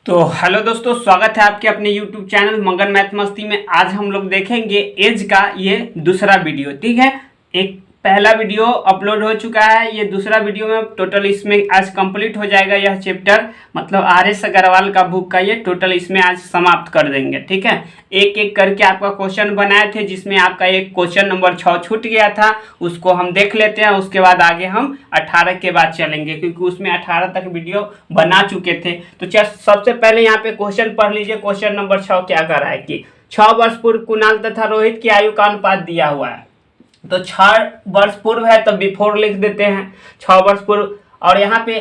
तो हेलो दोस्तों, स्वागत है आपके अपने YouTube चैनल मगन मैथ मस्ती में। आज हम लोग देखेंगे एज का ये दूसरा वीडियो। ठीक है, एक पहला वीडियो अपलोड हो चुका है, ये दूसरा वीडियो में टोटल इसमें आज कंप्लीट हो जाएगा यह चैप्टर, मतलब आर.एस. अग्रवाल का बुक का ये टोटल इसमें आज समाप्त कर देंगे। ठीक है, एक एक करके आपका क्वेश्चन बनाए थे, जिसमें आपका एक क्वेश्चन नंबर 6 छूट गया था, उसको हम देख लेते हैं। उसके बाद आगे हम 18 के बाद चलेंगे, क्योंकि उसमें 18 तक वीडियो बना चुके थे। तो सबसे पहले यहाँ पे क्वेश्चन पढ़ लीजिए। क्वेश्चन नंबर 6 क्या कर रहा है कि 6 वर्ष पूर्व कुणाल तथा रोहित की आयु का अनुपात दिया हुआ है। तो 6 वर्ष पूर्व है तो बिफोर लिख देते हैं, 6 वर्ष पूर्व। और यहाँ पे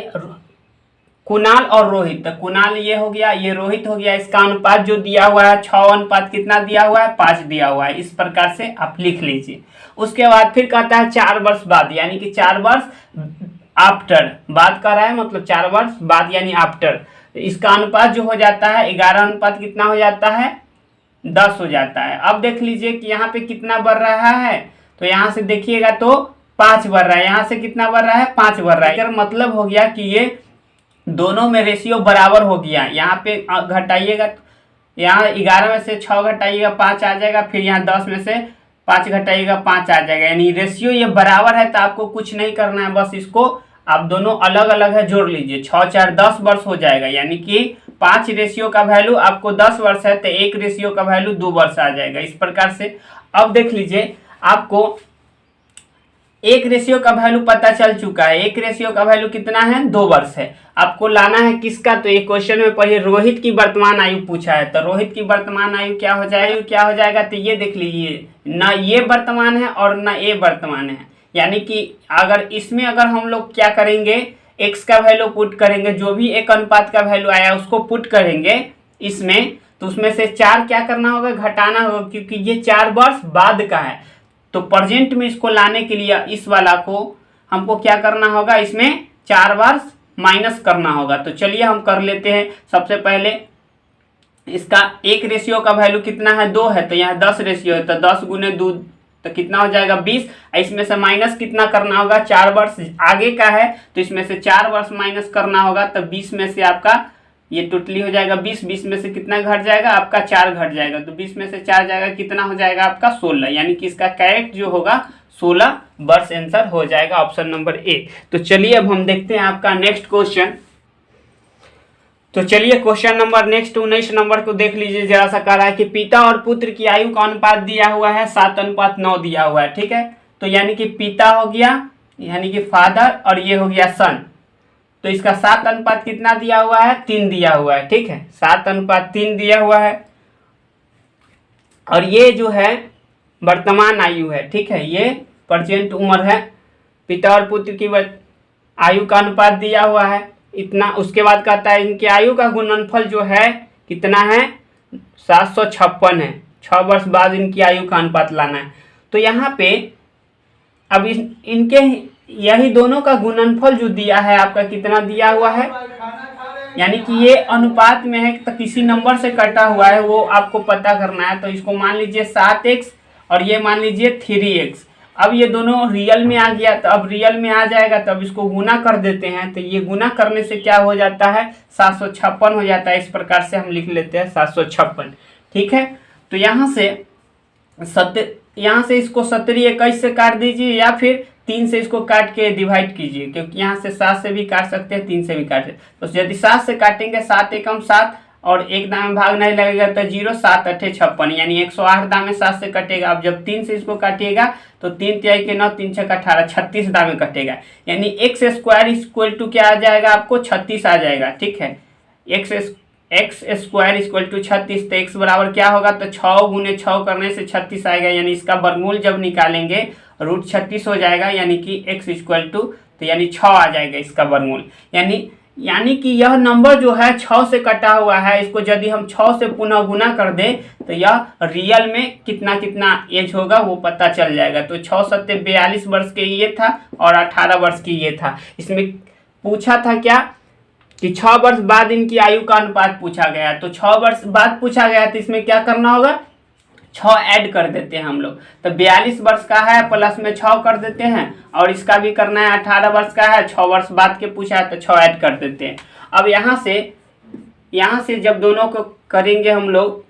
कुणाल और रोहित, तो कुणाल ये हो गया, ये रोहित हो गया। इसका अनुपात जो दिया हुआ है 6 अनुपात कितना दिया हुआ है, 5 दिया हुआ है। इस प्रकार से आप लिख लीजिए। उसके बाद फिर कहता है 4 वर्ष बाद, यानी कि 4 वर्ष आफ्टर, बात कर रहा है मतलब 4 वर्ष बाद यानी आफ्टर। इसका अनुपात जो हो जाता है 11 अनुपात कितना हो जाता है, 10 हो जाता है। अब देख लीजिए कि यहाँ पे कितना बढ़ रहा है, तो यहाँ से देखिएगा तो 5 बढ़ रहा है, यहाँ से कितना बढ़ रहा है, 5 बढ़ रहा है। इसका मतलब हो गया कि ये दोनों में रेशियो बराबर हो गया। यहाँ पे घटाइएगा, यहाँ 11 में से 6 घटाइएगा 5 आ जाएगा, फिर यहाँ 10 में से 5 घटाइएगा 5 आ जाएगा, यानी रेशियो ये बराबर है। तो आपको कुछ नहीं करना है, बस इसको आप दोनों अलग अलग है जोड़ लीजिए। 6 4 10 वर्ष हो जाएगा, यानी कि 5 रेशियो का वैल्यू आपको 10 वर्ष है तो 1 रेशियो का वैल्यू 2 वर्ष आ जाएगा। इस प्रकार से अब देख लीजिए, आपको 1 रेशियो का वैल्यू पता चल चुका है। 1 रेशियो का वैल्यू कितना है, 2 वर्ष है। आपको लाना है किसका, तो एक क्वेश्चन में पढ़िए रोहित की वर्तमान आयु पूछा है। तो रोहित की वर्तमान आयु क्या हो जाएगा, तो ये देख लीजिए, ना ये वर्तमान है और ना ये वर्तमान है। यानी कि अगर इसमें अगर हम लोग क्या करेंगे, x का वैल्यू पुट करेंगे, जो भी एक अनुपात का वैल्यू आया उसको पुट करेंगे इसमें, तो उसमें से 4 क्या करना होगा, घटाना होगा, क्योंकि ये 4 वर्ष बाद का है। तो प्रेजेंट में इसको लाने के लिए इस वाला को हमको क्या करना होगा, इसमें 4 वर्ष माइनस करना होगा। तो चलिए हम कर लेते हैं। सबसे पहले इसका 1 रेशियो का वैल्यू कितना है, 2 है, तो यहाँ 10 रेशियो है, तो 10 गुने 2 तो कितना हो जाएगा, 20। इसमें से माइनस कितना करना होगा, 4 वर्ष आगे का है तो इसमें से 4 वर्ष माइनस करना होगा। तो 20 में से आपका ये टोटली हो जाएगा 20, 20 में से कितना घट जाएगा आपका, 4 घट जाएगा। तो 20 में से 4 जाएगा, कितना हो जाएगा आपका 16, यानी कि इसका करेक्ट जो होगा 16 वर्ष आंसर हो जाएगा, ऑप्शन नंबर ए। तो चलिए अब हम देखते हैं आपका नेक्स्ट क्वेश्चन। तो चलिए क्वेश्चन नंबर नेक्स्ट 19 नंबर को देख लीजिए। जरा सा कह रहा है कि पिता और पुत्र की आयु का अनुपात दिया हुआ है 7:9 दिया हुआ है। ठीक है, तो यानी कि पिता हो गया यानी कि फादर, और ये हो गया सन। तो इसका 7 अनुपात कितना दिया हुआ है, 3 दिया हुआ है। ठीक है, 7:3 दिया हुआ है। और ये जो है वर्तमान आयु है। ठीक है, ये प्रेजेंट उम्र है। पिता और पुत्र की आयु का अनुपात दिया हुआ है इतना। उसके बाद कहता है इनकी आयु का गुणनफल जो है कितना है, 756 है। 6 वर्ष बाद इनकी आयु का अनुपात लाना है। तो यहाँ पे अब इनके यही दोनों का गुणनफल जो दिया है आपका कितना दिया हुआ है, यानी कि ये अनुपात में है तो किसी नंबर से कटा हुआ है, वो आपको पता करना है। तो इसको मान लीजिए 7x और ये मान लीजिए 3x। अब ये दोनों रियल में आ गया, तो अब रियल में आ जाएगा, तब इसको गुना कर देते हैं। तो ये गुना करने से क्या हो जाता है, 756 हो जाता है। इस प्रकार से हम लिख लेते हैं 756। ठीक है, तो यहाँ से इसको 17 21 से काट दीजिए, या फिर 3 से इसको काट के डिवाइड कीजिए, क्योंकि यहाँ से 7 से भी काट सकते हैं, 3 से भी काट सकते। तो यदि 7 से काटेंगे, 7 एकम 7 और 1 दाम में भाग नहीं लगेगा तो 0, 7 8 56, यानी 108 दाम में 7 से कटेगा। अब जब 3 से इसको काटिएगा तो 3 तिहाई के 9, 3 6 18, 36 दाम में कटेगा, यानी x स्क्वायर इक्वल टू क्या आ जाएगा आपको, 36 आ जाएगा। ठीक है, एक्स स्क्वायर इक्वल टू 36, तो x बराबर क्या होगा, तो 6 गुने 6 करने से 36 आएगा, यानी इसका वर्गमूल जब निकालेंगे √36 हो जाएगा, यानी कि x इक्वल टू, तो यानी 6 आ जाएगा इसका वर्गमूल। यानी कि यह नंबर जो है 6 से कटा हुआ है, इसको यदि हम 6 से पुनः गुना कर दे तो यह रियल में कितना कितना एज होगा वो पता चल जाएगा। तो 6 7 42 वर्ष के ये था और 18 वर्ष की ये था। इसमें पूछा था क्या कि 6 वर्ष बाद इनकी आयु का अनुपात पूछा गया। तो 6 वर्ष बाद पूछा गया, तो इसमें क्या करना होगा, 6 ऐड कर देते हैं हम लोग। तो 42 वर्ष का है, प्लस में 6 कर देते हैं, और इसका भी करना है 18 वर्ष का है, 6 वर्ष बाद के पूछा है तो 6 ऐड कर देते हैं। अब यहाँ से यहाँ से जब दोनों को करेंगे हम लोग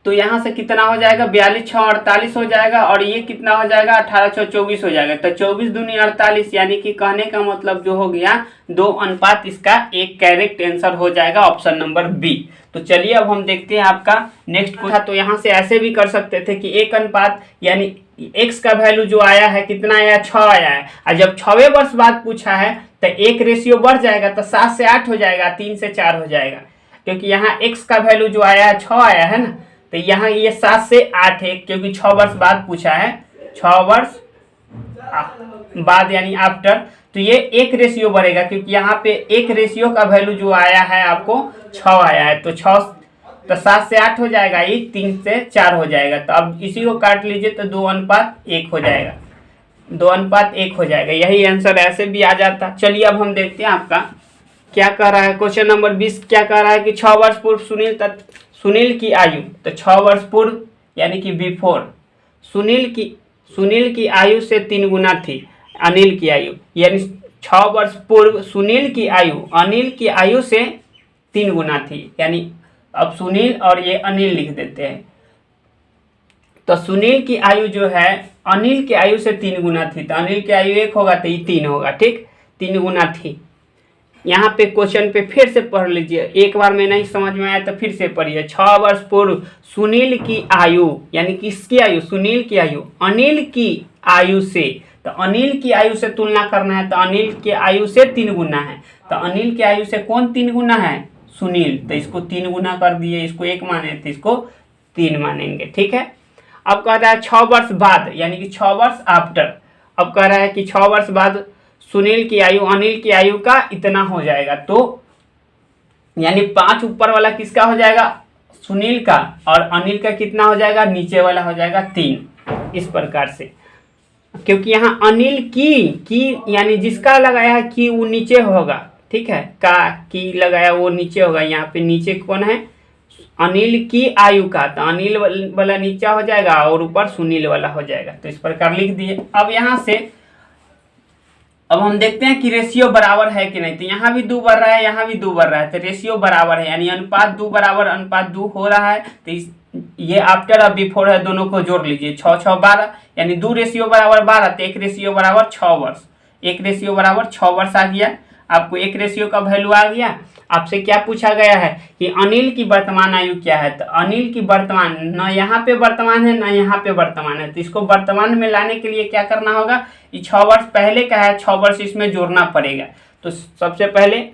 तो यहाँ से कितना हो जाएगा 42 6 48 हो जाएगा, और ये कितना हो जाएगा 18 6 24 हो जाएगा। तो 24 दूनी 48, यानी कि कहने का मतलब जो हो गया 2 अनुपात, इसका एक करेक्ट आंसर हो जाएगा ऑप्शन नंबर बी। तो चलिए अब हम देखते हैं आपका नेक्स्ट क्वेश्चन। तो यहाँ से ऐसे भी कर सकते थे कि एक अनुपात यानी x का वैल्यू जो आया है कितना आया, 6 आया है, और जब 6वें वर्ष बाद पूछा है तो एक रेशियो बढ़ जाएगा, तो 7 से 8 हो जाएगा, 3 से 4 हो जाएगा, क्योंकि यहाँ x का वैल्यू जो आया है 6 आया है ना, तो यहाँ ये 7 से 8 है, क्योंकि 6 वर्ष बाद पूछा है, 6 वर्ष बाद यानी आफ्टर, तो ये एक रेशियो बढ़ेगा, क्योंकि यहाँ पे एक रेशियो का वैल्यू जो आया है आपको 6 आया है, तो 7 से 8 हो जाएगा, ये 3 से 4 हो जाएगा। तो अब इसी को काट लीजिए तो 2 अनुपात 1 हो जाएगा, 2 अनुपात 1 हो जाएगा, यही आंसर ऐसे भी आ जाता। चलिए अब हम देखते हैं आपका क्या कह रहा है। क्वेश्चन नंबर 20 क्या कह रहा है कि 6 वर्ष पूर्व सुनील की आयु, तो 6 वर्ष पूर्व यानी कि बिफोर सुनील की आयु से 3 गुना थी अनिल की आयु, यानी 6 वर्ष पूर्व सुनील की आयु अनिल की आयु से 3 गुना थी, यानी अब सुनील और ये अनिल लिख देते हैं। तो सुनील की आयु जो है अनिल की आयु से 3 गुना थी, तो अनिल की आयु 1 होगा तो ये 3 होगा, ठीक, 3 गुना थी। यहाँ पे क्वेश्चन पे फिर से पढ़ लीजिए, एक बार में नहीं समझ में आया तो फिर से पढ़िए। 6 वर्ष पूर्व सुनील की आयु, यानी किसकी आयु, सुनील की आयु अनिल की आयु से, तो अनिल की आयु से तुलना करना है, तो अनिल की आयु से 3 गुना है, तो अनिल की आयु से कौन 3 गुना है, सुनील, तो इसको 3 गुना कर दिए, इसको 1 माने तो इसको 3 मानेंगे, ठीक है। अब कह रहा है 6 वर्ष बाद, यानी कि 6 वर्ष आफ्टर, अब कह रहा है कि 6 वर्ष बाद सुनील की आयु अनिल की आयु का इतना हो जाएगा, तो यानी 5 ऊपर वाला किसका हो जाएगा, सुनील का, और अनिल का कितना हो जाएगा, नीचे वाला हो जाएगा 3, इस प्रकार से। क्योंकि यहाँ अनिल की यानी जिसका लगाया है कि वो नीचे होगा, ठीक है, का की लगाया वो नीचे होगा, यहाँ पे नीचे कौन है, अनिल की आयु का, तो अनिल वाला नीचे हो जाएगा और ऊपर सुनील वाला हो जाएगा, तो इस प्रकार लिख दिए। अब यहाँ से अब हम देखते हैं कि रेशियो बराबर है कि नहीं, तो यहाँ भी 2 बढ़ रहा है, यहाँ भी 2 बढ़ रहा है, तो रेशियो बराबर है, यानी अनुपात 2 बराबर अनुपात 2 हो रहा है, तो ये आफ्टर और बिफोर है, दोनों को जोड़ लीजिए, 6 6 12, यानी 2 रेशियो बराबर 12, तो 1 रेशियो बराबर 6 वर्ष, 1 रेशियो बराबर 6 वर्ष आ गया। आपको 1 रेशियो का वैल्यू आ गया। आपसे क्या पूछा गया है कि अनिल की वर्तमान आयु क्या है, तो अनिल की वर्तमान, न यहाँ पे वर्तमान है न यहाँ पे वर्तमान है, तो इसको वर्तमान में लाने के लिए क्या करना होगा, ये 6 वर्ष पहले का है, 6 वर्ष इसमें जोड़ना पड़ेगा। तो सबसे पहले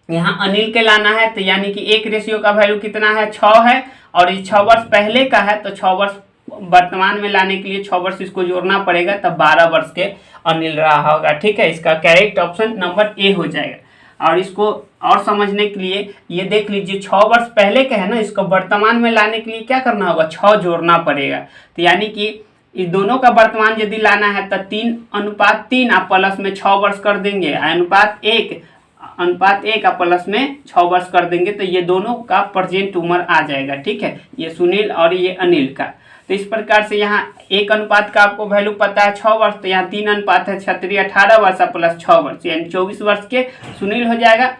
यहाँ अनिल के लाना है, तो यानी कि 1 रेशियो का वैल्यू कितना है, 6 है, और ये 6 वर्ष पहले का है, तो 6 वर्ष वर्तमान में लाने के लिए 6 वर्ष इसको जोड़ना पड़ेगा, तब 12 वर्ष के अनिल रहा होगा, ठीक है। इसका करेक्ट ऑप्शन नंबर ए हो जाएगा। और इसको और समझने के लिए ये देख लीजिए, 6 वर्ष पहले का है ना, इसको वर्तमान में लाने के लिए क्या करना होगा, 6 जोड़ना पड़ेगा, तो यानी कि इस दोनों का वर्तमान यदि लाना है तो 3 अनुपात 3 आप प्लस में 6 वर्ष कर देंगे, अनुपात 1 आप प्लस में 6 वर्ष कर देंगे, तो ये दोनों का प्रेजेंट उम्र आ जाएगा, ठीक है, ये सुनील और ये अनिल का। तो इस प्रकार से यहाँ 1 अनुपात का आपको वैल्यू पता है 6 वर्ष, तो यहाँ 3 अनुपात है 18 वर्ष प्लस 6 वर्ष, यानी 24 वर्ष के सुनील हो जाएगा,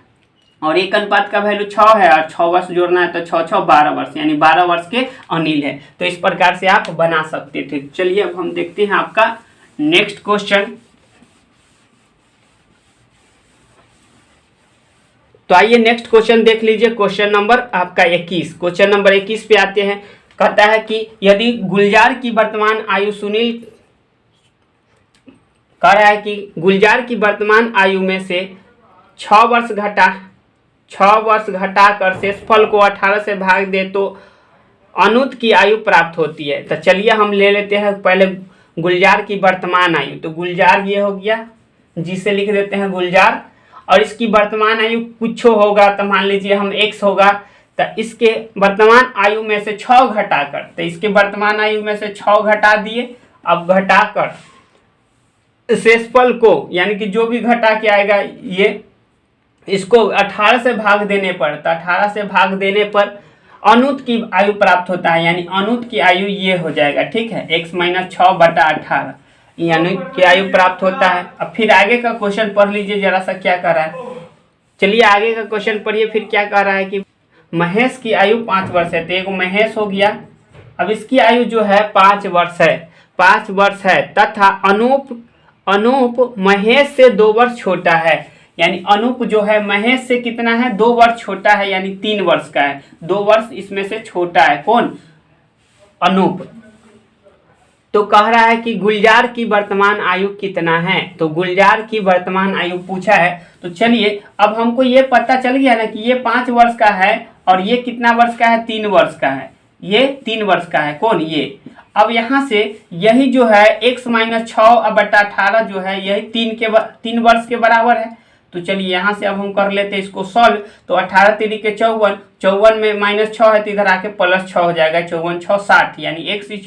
और 1 अनुपात का वैल्यू 6 है और 6 वर्ष जोड़ना है, तो 6 6 12 वर्ष, यानी 12 वर्ष के अनिल है। तो इस प्रकार से आप बना सकते थे। चलिए अब हम देखते हैं आपका नेक्स्ट क्वेश्चन। तो आइए नेक्स्ट क्वेश्चन देख लीजिए, क्वेश्चन नंबर आपका 21। क्वेश्चन नंबर 21 पे आते हैं। कहता है कि यदि गुलजार की वर्तमान आयु सुनील, कह रहा है कि गुलजार की वर्तमान आयु में से 6 वर्ष घटाकर शेषफल को 18 से भाग दे तो अनुत की आयु प्राप्त होती है। तो चलिए हम ले लेते हैं पहले गुलजार की वर्तमान आयु। तो गुलजार ये हो गया, जिसे लिख देते हैं गुलजार, और इसकी वर्तमान आयु कुछ होगा, तो मान लीजिए हम x होगा, तो इसके वर्तमान आयु में से 6 घटाकर, तो इसके वर्तमान आयु में से 6 घटा दिए। अब घटाकर शेषफल को, यानी कि जो भी घटा के आएगा ये, इसको 18 से भाग देने पर, तो 18 से भाग देने पर अनुत की आयु प्राप्त होता है, यानी अनुत की आयु ये हो जाएगा, ठीक है, x - 6 बटा 18, यानी की आयु प्राप्त होता है। अब फिर आगे का क्वेश्चन पढ़ लीजिए जरा सा क्या कर रहा है। चलिए आगे का क्वेश्चन पढ़िए। फिर क्या कह रहा है कि महेश की आयु 5 वर्ष है। तो एक महेश हो गया, अब इसकी आयु जो है 5 वर्ष है, 5 वर्ष है, तथा अनूप महेश से 2 वर्ष छोटा है। यानी अनूप जो है महेश से कितना है, 2 वर्ष छोटा है, यानी 3 वर्ष का है, 2 वर्ष इसमें से छोटा है। कौन? अनूप। तो कह रहा है कि गुलजार की वर्तमान आयु कितना है। तो गुलजार की वर्तमान आयु पूछा है। तो चलिए अब हमको ये पता चल गया ना कि ये 5 वर्ष का है और ये कितना वर्ष का है, 3 वर्ष का है, ये 3 वर्ष का है। कौन? ये। अब यहाँ से यही जो है x - 6/18 जो है यही 3 वर्ष के बराबर है। तो चलिए यहाँ से अब हम कर लेते हैं इसको सॉल्व। तो 18 3 के 54, 54 में -6 है तो इधर आके +6 हो जाएगा, 54 6 60, यानी x =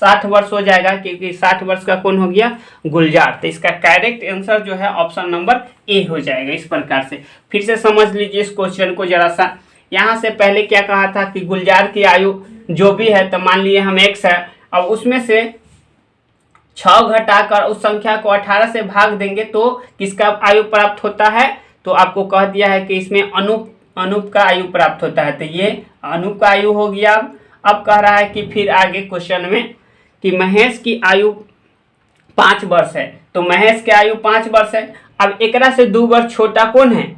60 वर्ष हो जाएगा, क्योंकि 60 वर्ष का कौन हो गया? गुलजार। तो इसका करेक्ट आंसर जो है ऑप्शन नंबर ए हो जाएगा। इस प्रकार से फिर से समझ लीजिए इस क्वेश्चन को जरा सा। यहाँ से पहले क्या कहा था कि गुलजार की आयु जो भी है, तो मान लिए हम x है, अब उसमें से 6 घटाकर उस संख्या को 18 से भाग देंगे तो किसका आयु प्राप्त होता है? तो आपको कह दिया है कि इसमें अनूप का आयु प्राप्त होता है। तो ये अनूप का आयु हो गया। अब कह रहा है कि फिर आगे क्वेश्चन में कि महेश की आयु 5 वर्ष है। तो महेश की आयु 5 वर्ष है। अब एकरा से 2 वर्ष छोटा कौन है?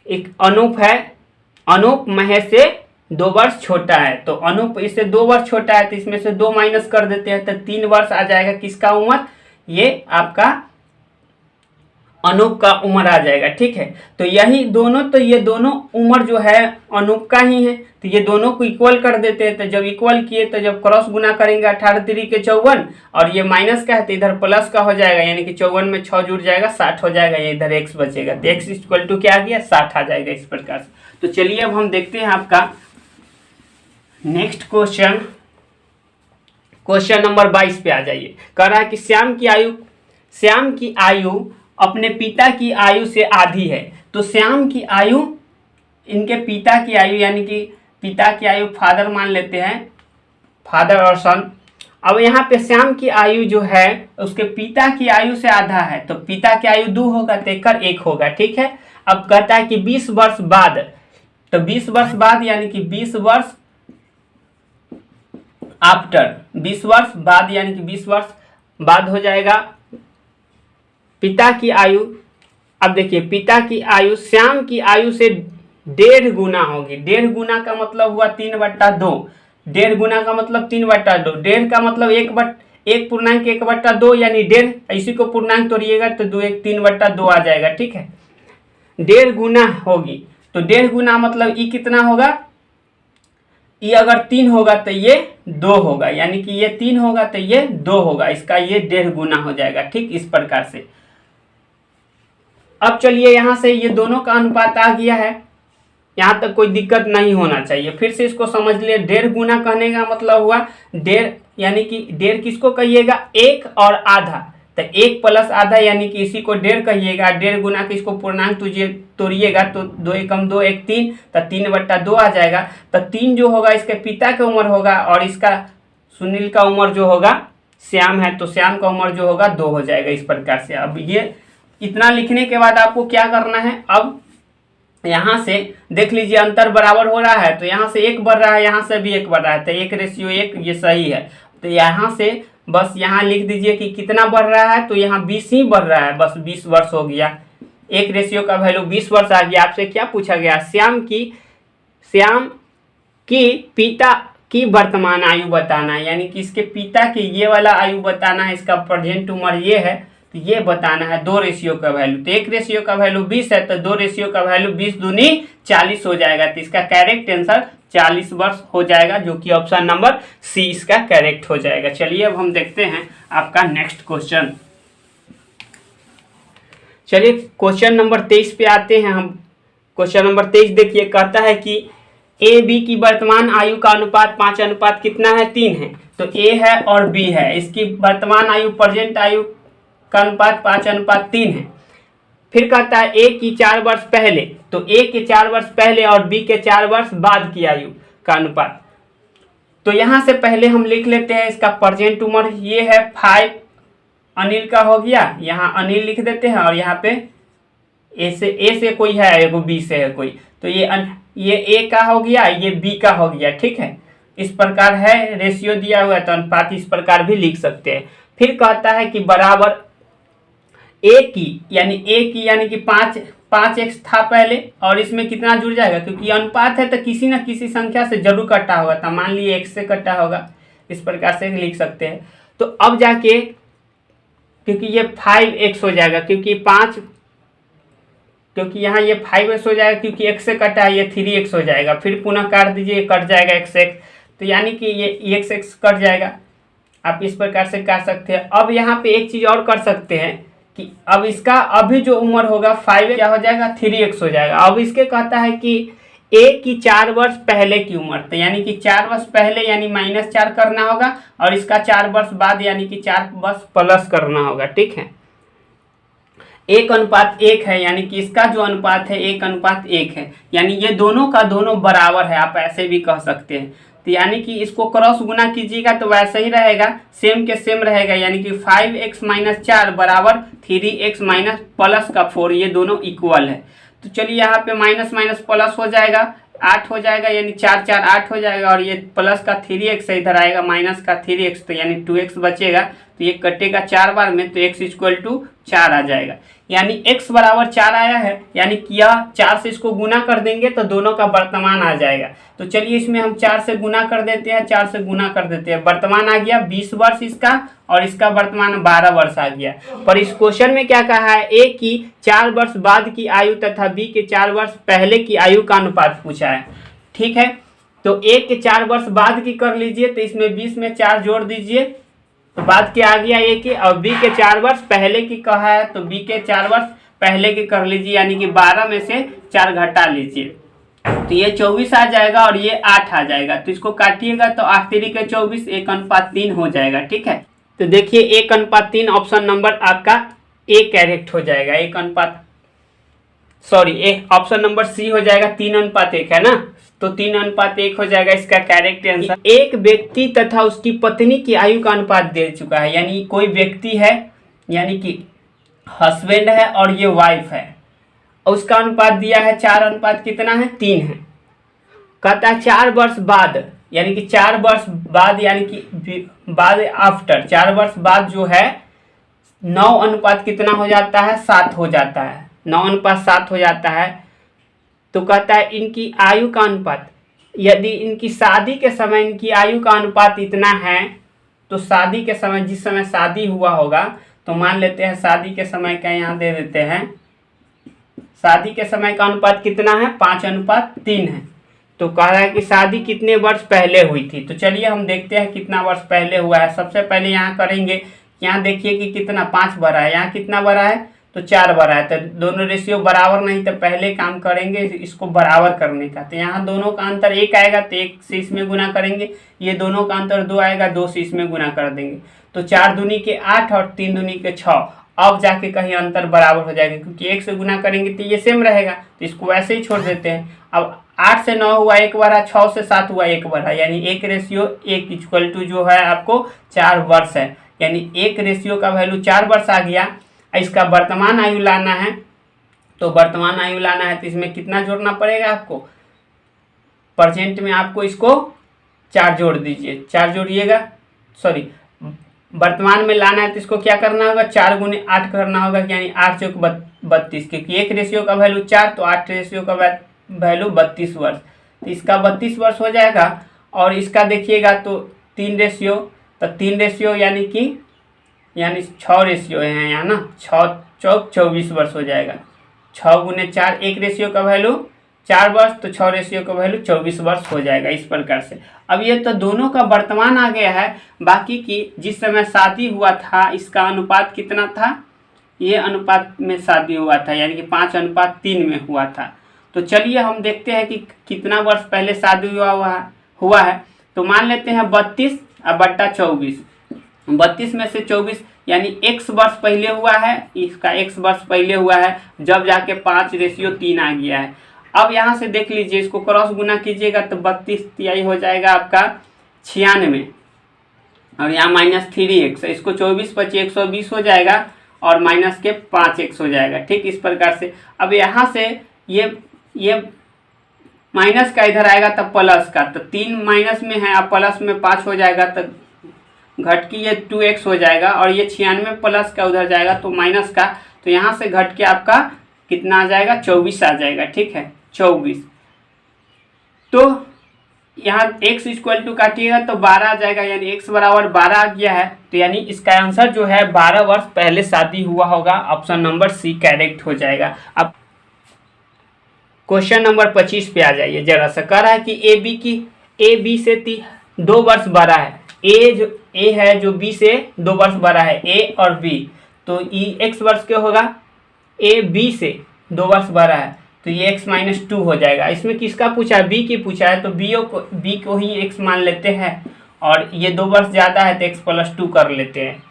एक अनूप है। अनूप महेश से 2 वर्ष छोटा है। तो अनूप इससे 2 वर्ष छोटा है, तो इसमें से 2 माइनस कर देते हैं तो 3 वर्ष आ जाएगा। किसका उम्र? ये आपका अनूप का उम्र आ जाएगा। ठीक है, तो यही दोनों, तो ये दोनों उम्र जो है अनूप का ही है, तो ये दोनों को इक्वल कर देते हैं। तो जब इक्वल किए तो जब क्रॉस गुना करेंगे 18 3 के 54 और ये माइनस का है तो इधर प्लस का हो जाएगा, यानी कि 54 में 6 जुड़ जाएगा, 60 हो जाएगा, ये इधर x बचेगा। तो x = क्या आ गया? 60 आ जाएगा इस प्रकार से। तो चलिए अब हम देखते हैं आपका नेक्स्ट क्वेश्चन, क्वेश्चन नंबर 22 पे आ जाइए। कह रहा है कि श्याम की आयु अपने पिता की आयु से आधी है। तो श्याम की आयु, इनके पिता की आयु, यानी कि पिता की आयु फादर मान लेते हैं, फादर और सन। अब यहाँ पे श्याम की आयु जो है उसके पिता की आयु से आधा है, तो पिता की आयु 2 होगा तो एकर 1 होगा। ठीक है, अब कहता है कि 20 वर्ष बाद, तो 20 वर्ष बाद यानी कि 20 वर्ष आफ्टर, 20 वर्ष बाद यानी कि 20 वर्ष बाद हो जाएगा पिता की आयु। अब देखिए पिता की आयु श्याम की आयु से 1.5 गुना होगी। 1.5 गुना का मतलब हुआ 3/2। 1.5 गुना का मतलब 3/2। 1.5 का मतलब 1.1/2 यानी 1.5, इसी को पूर्णांक तोड़िएगा तो 2 1 3/2 आ जाएगा। ठीक है, 1.5 गुना होगी। तो 1.5 गुना मतलब ई कितना होगा? ई अगर 3 होगा तो ये 2 होगा, यानी कि ये 3 होगा तो ये 2 होगा, इसका ये 1.5 गुना हो जाएगा। ठीक, इस प्रकार से। अब चलिए यहाँ से ये दोनों का अनुपात आ गया है, यहाँ तक कोई दिक्कत नहीं होना चाहिए। फिर से इसको समझ लिए। 1.5 गुना कहने का मतलब हुआ 1.5, यानी कि 1.5 किसको कहिएगा? 1 और आधा, तो 1 + आधा यानी कि इसी को 1.5 कहिएगा। 1.5 गुना के इसको पूर्णांक तोड़िएगा तो 2 × 2 1 3, तो 3/2 आ जाएगा। तो 3 जो होगा इसके पिता का उम्र होगा और इसका सुनील का उम्र जो होगा, श्याम है तो श्याम का उम्र जो होगा 2 हो जाएगा। इस प्रकार से अब ये इतना लिखने के बाद आपको क्या करना है? अब यहाँ से देख लीजिए अंतर बराबर हो रहा है, तो यहाँ से 1 बढ़ रहा है, यहाँ से भी 1 बढ़ रहा है, तो 1:1 ये सही है। तो यहाँ से बस यहाँ लिख दीजिए कि कितना बढ़ रहा है, तो यहाँ 20 ही बढ़ रहा है, बस 20 वर्ष हो गया। 1 का वैल्यू 20 वर्ष आ गया। आपसे क्या पूछा गया? श्याम की पिता की वर्तमान आयु बताना है, यानी कि इसके पिता की ये वाला आयु बताना है, इसका प्रेजेंट उम्र ये है, तो ये बताना है। 2 का वैल्यू, तो 1 का वैल्यू 20 है, तो 2 का वैल्यू 20 दूनी 40 हो जाएगा। तो इसका करेक्ट आंसर 40 वर्ष हो जाएगा, जो कि ऑप्शन नंबर सी इसका करेक्ट हो जाएगा। चलिए अब हम देखते हैं आपका नेक्स्ट क्वेश्चन। चलिए क्वेश्चन नंबर 23 पे आते हैं हम। क्वेश्चन नंबर 23 देखिए, कहता है कि ए बी की वर्तमान आयु का अनुपात 5 कितना है? 3 है। तो ए है और बी है, इसकी वर्तमान आयु, प्रेजेंट आयु का अनुपात 5:3 है। फिर कहता है ए की 4 वर्ष पहले, तो ए के 4 वर्ष पहले और बी के 4 वर्ष बाद की आयु का अनुपात। तो यहाँ से पहले हम लिख लेते हैं इसका प्रेजेंट उम्र, ये है 5 अनिल का हो गया, यहाँ अनिल लिख देते हैं और यहाँ पे ए से कोई है, एगो बी से है कोई, तो ये ए का हो गया, ये बी का हो गया, ठीक है। इस प्रकार है, रेशियो दिया हुआ है तो अनुपात इस प्रकार भी लिख सकते हैं। फिर कहता है कि बराबर ए की यानी कि 5x था पहले, और इसमें कितना जुड़ जाएगा, क्योंकि अनुपात है तो किसी न किसी संख्या से जरूर कटा होगा, तो मान लीजिए x से कटा होगा, इस प्रकार से लिख सकते हैं। तो अब जाके क्योंकि ये 5x हो जाएगा, क्योंकि यहाँ ये 5x हो जाएगा, क्योंकि x से कटा है, ये 3x हो जाएगा, फिर पुनः काट दीजिए, कट जाएगा x, तो यानी कि ये x कट जाएगा। आप इस प्रकार से काट सकते हैं। अब यहाँ पे एक चीज़ और कर सकते हैं कि अब इसका अभी जो उम्र होगा 5 क्या हो जाएगा, 3x हो जाएगा। अब इसके कहता है कि a की 4 वर्ष पहले की उम्र, तो यानी कि 4 वर्ष पहले यानी -4 करना होगा, और इसका 4 वर्ष बाद यानी कि 4 वर्ष प्लस करना होगा, ठीक है। 1:1 है, यानी कि इसका जो अनुपात है 1:1 है, यानी ये दोनों का दोनों बराबर है, आप ऐसे भी कह सकते हैं। तो यानी कि इसको क्रॉस गुना कीजिएगा तो वैसे ही रहेगा, सेम के सेम रहेगा, यानी कि 5x - 4 बराबर 3x प्लस का 4, ये दोनों इक्वल है। तो चलिए यहाँ पे माइनस माइनस प्लस हो जाएगा, 8 हो जाएगा, यानी 4 4 8 हो जाएगा, और ये प्लस का 3x है, इधर आएगा माइनस का 3x, तो यानी 2x बचेगा, तो ये कटेगा 4 बार में, तो x = 4 आ जाएगा, यानी x बराबर 4 आया है, यानी कि यह 4 से इसको गुना कर देंगे तो दोनों का वर्तमान आ जाएगा। तो चलिए इसमें हम 4 से गुना कर देते हैं, 4 से गुना कर देते हैं, वर्तमान आ गया 20 वर्ष इसका, और इसका वर्तमान 12 वर्ष आ गया। पर इस क्वेश्चन में क्या कहा है, ए की 4 वर्ष बाद की आयु तथा बी के 4 वर्ष पहले की आयु का अनुपात पूछा है, ठीक है। तो ए के 4 वर्ष बाद की कर लीजिए, तो इसमें 20 में 4 जोड़ दीजिए, तो बाद के आ गया ए के, और बी के 4 वर्ष पहले की कहा है, तो बी के 4 वर्ष पहले की कर लीजिए, यानी कि 12 में से 4 घटा लीजिए, तो ये 24 आ जाएगा, और ये 8 आ जाएगा। तो इसको काटिएगा तो 8 3 के 24, 1:3 हो जाएगा, ठीक है। तो देखिए 1:3 ऑप्शन नंबर आपका ए करेक्ट हो जाएगा, ऑप्शन नंबर सी हो जाएगा, 3:1 है ना, तो 3:1 हो जाएगा इसका करेक्ट आंसर। एक व्यक्ति तथा उसकी पत्नी की आयु का अनुपात दे चुका है, यानी कोई व्यक्ति है, यानी कि हस्बैंड है, और ये वाइफ है, और उसका अनुपात दिया है 4 अनुपात कितना है, 3 है। कहता है 4 वर्ष बाद, यानी कि 4 वर्ष बाद, यानी कि बाद आफ्टर 4 वर्ष बाद जो है 9 अनुपात कितना हो जाता है, 7 हो जाता है, 9:7 हो जाता है। तो कहता है इनकी आयु का अनुपात, यदि इनकी शादी के समय इनकी आयु का अनुपात इतना है, तो शादी के समय, जिस समय शादी हुआ होगा, तो मान लेते हैं शादी के समय का यहाँ दे देते हैं, शादी के समय का अनुपात कितना है, 5:3 है। तो कह रहा है कि शादी कितने वर्ष पहले हुई थी, तो चलिए हम देखते हैं कितना वर्ष पहले हुआ है। सबसे पहले यहाँ करेंगे, यहाँ देखिए कि कितना 5 भरा है, यहाँ कितना भरा है, तो 4 भरा है, तो दोनों रेशियो बराबर नहीं, तो पहले काम करेंगे इसको बराबर करने का। तो यहाँ दोनों का अंतर 1 आएगा, तो 1 से इसमें गुना करेंगे, ये दोनों का अंतर 2 आएगा, 2 से इसमें गुना कर देंगे, तो 4 दूनी के 8 और 3 दूनी के 6। अब जाके कहीं अंतर बराबर हो जाएगा, क्योंकि 1 से गुना करेंगे तो ये सेम रहेगा, तो इसको वैसे ही छोड़ देते हैं। अब 8 से 9 हुआ 1 बढ़ा, 6 से 7 हुआ 1 बढ़ा, यानी 1:1 = जो है आपको 4 वर्ष है, यानी 1 का वैल्यू 4 वर्ष आ गया। इसका वर्तमान आयु लाना है, तो वर्तमान आयु लाना है तो इसमें कितना जोड़ना पड़ेगा आपको, परसेंट में आपको इसको 4 जोड़ दीजिए, 4 जोड़िएगा, सॉरी वर्तमान में लाना है तो इसको क्या करना होगा, 4 × 8 करना होगा, यानी 8 × 32, क्योंकि 1 का वैल्यू 4, तो 8 का वैल्यू 32 वर्ष, तो इसका 32 वर्ष हो जाएगा। और इसका देखिएगा तो 3 तो 3 यानी 6 रेशियो है यहाँ ना, 6 चौक 24 वर्ष हो जाएगा, 6 × 4, 1 का वैल्यू 4 वर्ष, तो 6 का वैल्यू 24 वर्ष हो जाएगा, इस प्रकार से। अब ये तो दोनों का वर्तमान आ गया है, बाकी की जिस समय शादी हुआ था इसका अनुपात कितना था, ये अनुपात में शादी हुआ था, यानी कि 5:3 में हुआ था। तो चलिए हम देखते हैं कि कितना वर्ष पहले शादी हुआ है। तो मान लेते हैं 32/24, 32 में से 24 यानी x वर्ष पहले हुआ है, इसका x वर्ष पहले हुआ है, जब जाके 5:3 आ गया है। अब यहाँ से देख लीजिए, इसको क्रॉस गुना कीजिएगा तो 32 तिहाई हो जाएगा आपका 96, और यहाँ -3x, इसको 24 × 25 120 हो जाएगा, और माइनस के 5x हो जाएगा। ठीक, इस प्रकार से। अब यहाँ से ये माइनस का इधर आएगा तब प्लस का, तो 3 माइनस में है, अब प्लस में 5 हो जाएगा, तो घट के ये 2x हो जाएगा, और ये 96 प्लस का उधर जाएगा तो माइनस का, तो यहाँ से घट के आपका कितना आ जाएगा, 24 आ जाएगा। ठीक है, 24। तो यहाँ x इक्वल टू काटिएगा तो 12 आ जाएगा, यानी x बराबर 12 आ गया है। तो यानी इसका आंसर जो है 12 वर्ष पहले शादी हुआ होगा। ऑप्शन नंबर सी करेक्ट हो जाएगा। अब क्वेश्चन नंबर 25 पे आ जाइए जरा सा। कह रहा है कि ए बी से 2 वर्ष बड़ा है। ए है जो बी से 2 वर्ष बड़ा है, ए और बी, तो ई x वर्ष के होगा। ए बी से 2 वर्ष बड़ा है तो ये x-2 हो जाएगा। इसमें किसका पूछा है, बी की पूछा है, तो बी को ही x मान लेते हैं, और ये 2 वर्ष ज़्यादा है तो x+2 कर लेते हैं।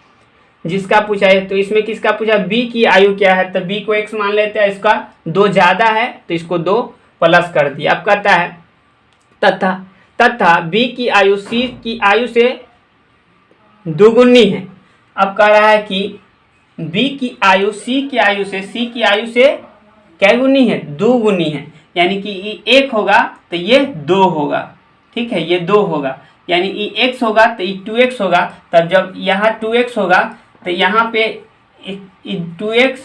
जिसका पूछा है, तो इसमें किसका पूछा, बी की आयु क्या है, तो बी को x मान लेते हैं, इसका 2 ज़्यादा है तो इसको 2 प्लस कर दिया। अब कहता है तथा बी की आयु सी की आयु से दुगुनी है। अब कह रहा है कि बी की आयु सी की आयु से क्या गुनी है, 2 गुनी है, यानी कि ये 1 होगा तो ये 2 होगा। ठीक है, ये 2 होगा, यानी ये x होगा तो ये 2x होगा। तब जब यहाँ 2x होगा तो यहाँ पे 2x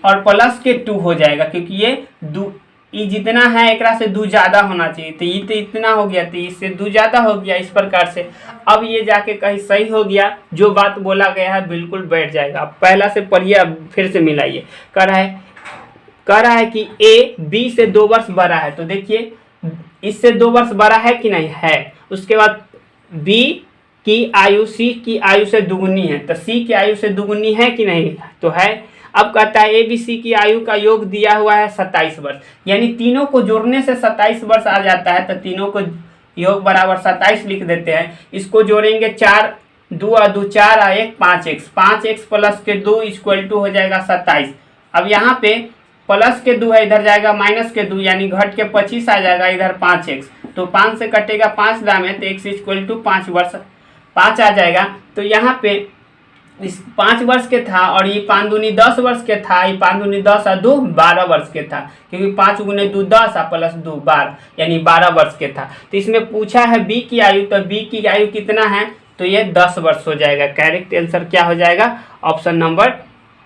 और प्लस के 2 हो जाएगा, क्योंकि ये जितना है एक से 2 ज़्यादा होना चाहिए, तो ये तो इतना हो गया, तो इससे 2 ज़्यादा हो गया। इस प्रकार से अब ये जाके कहीं सही हो गया, जो बात बोला गया है बिल्कुल बैठ जाएगा। अब पहला से पढ़िए, अब फिर से मिलाइए। कह रहा है कि ए बी से 2 वर्ष बड़ा है, तो देखिए इससे 2 वर्ष बड़ा है कि नहीं है। उसके बाद बी की आयु सी की आयु से दुगुनी है, तो सी की आयु से दुगुनी है कि नहीं, तो है। अब कहता है ए बी सी की आयु का योग दिया हुआ है 27 वर्ष, यानी तीनों को जोड़ने से 27 वर्ष आ जाता है, तो तीनों को योग बराबर 27 लिख देते हैं। इसको जोड़ेंगे 4 2 2 4 1 5x प्लस के 2 इक्वल टू हो जाएगा 27। अब यहाँ पे प्लस के 2 है, इधर जाएगा माइनस के 2, यानी घट के 25 आ जाएगा, इधर 5x, तो 5 से कटेगा 5 दाम है, तो x इक्वल टू 5 वर्ष 5 आ जाएगा। तो यहाँ पे इस 5 वर्ष के था, और ये 5 दूनी 10 वर्ष के था, ये 5 दूनी 10 और 2 12 वर्ष के था, क्योंकि 5 गुने 2 10 और प्लस 2 12, यानी 12 वर्ष के था। तो इसमें पूछा है बी की आयु, तो बी की आयु कितना है, तो ये 10 वर्ष हो जाएगा। करेक्ट आंसर क्या हो जाएगा, ऑप्शन नंबर